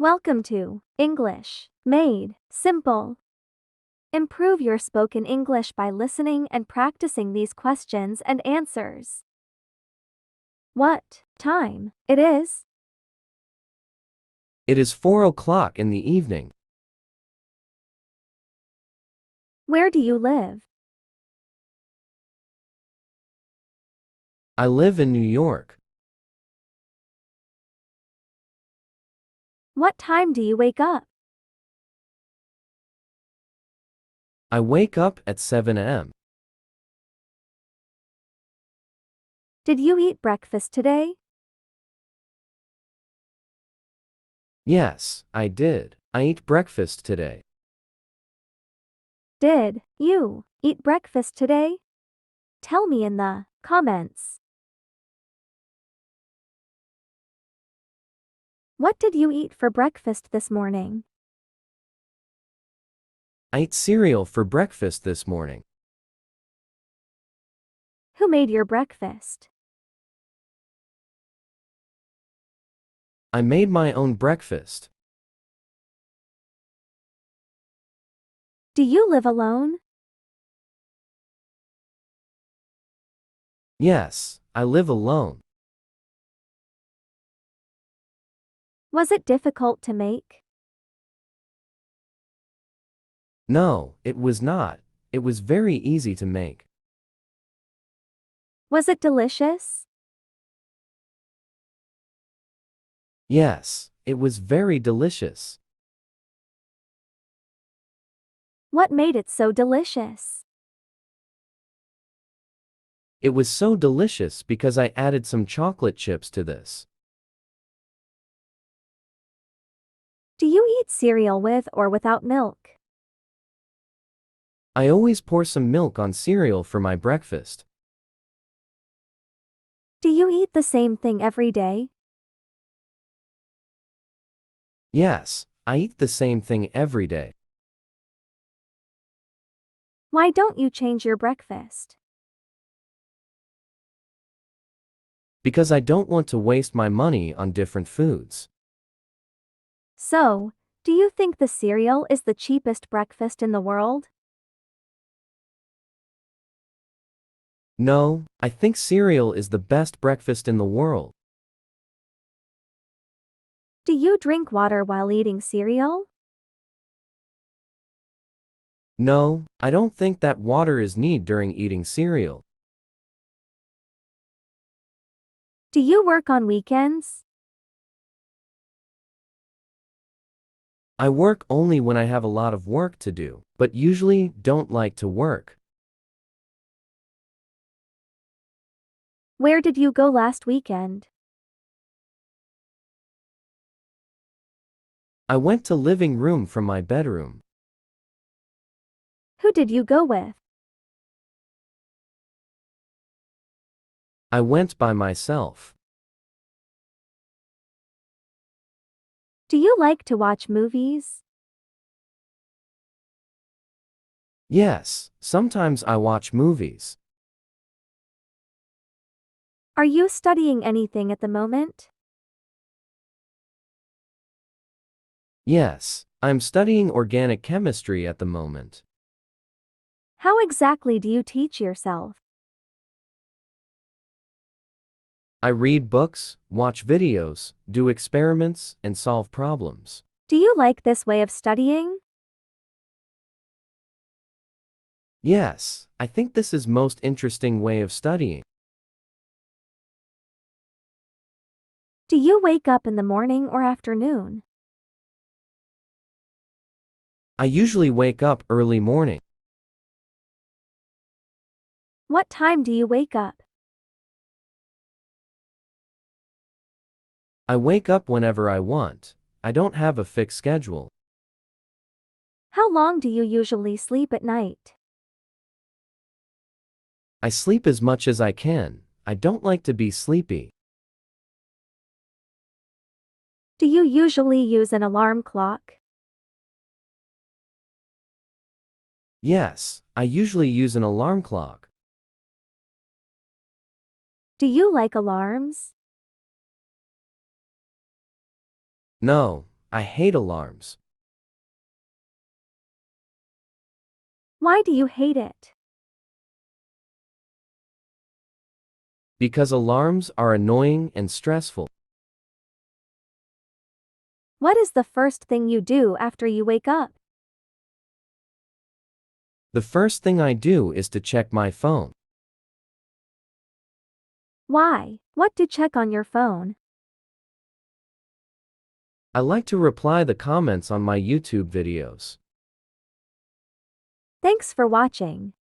Welcome to English Made Simple. Improve your spoken English by listening and practicing these questions and answers. What time it is? It is 4 o'clock in the evening. Where do you live? I live in New York. What time do you wake up? I wake up at 7 a.m. Did you eat breakfast today? Yes, I did. I ate breakfast today. Did you eat breakfast today? Tell me in the comments. What did you eat for breakfast this morning? I ate cereal for breakfast this morning. Who made your breakfast? I made my own breakfast. Do you live alone? Yes, I live alone. Was it difficult to make? No, it was not. It was very easy to make. Was it delicious? Yes, it was very delicious. What made it so delicious? It was so delicious because I added some chocolate chips to this. Do you eat cereal with or without milk? I always pour some milk on cereal for my breakfast. Do you eat the same thing every day? Yes, I eat the same thing every day. Why don't you change your breakfast? Because I don't want to waste my money on different foods. So, do you think the cereal is the cheapest breakfast in the world? No, I think cereal is the best breakfast in the world. Do you drink water while eating cereal? No, I don't think that water is needed during eating cereal. Do you work on weekends? I work only when I have a lot of work to do, but usually don't like to work. Where did you go last weekend? I went to living room from my bedroom. Who did you go with? I went by myself. Do you like to watch movies? Yes, sometimes I watch movies. Are you studying anything at the moment? Yes, I'm studying organic chemistry at the moment. How exactly do you teach yourself? I read books, watch videos, do experiments, and solve problems. Do you like this way of studying? Yes, I think this is most interesting way of studying. Do you wake up in the morning or afternoon? I usually wake up early morning. What time do you wake up? I wake up whenever I want. I don't have a fixed schedule. How long do you usually sleep at night? I sleep as much as I can. I don't like to be sleepy. Do you usually use an alarm clock? Yes, I usually use an alarm clock. Do you like alarms? No, I hate alarms. Why do you hate it? Because alarms are annoying and stressful. What is the first thing you do after you wake up? The first thing I do is to check my phone. Why? What to check on your phone? I like to reply the comments on my YouTube videos. Thanks for watching.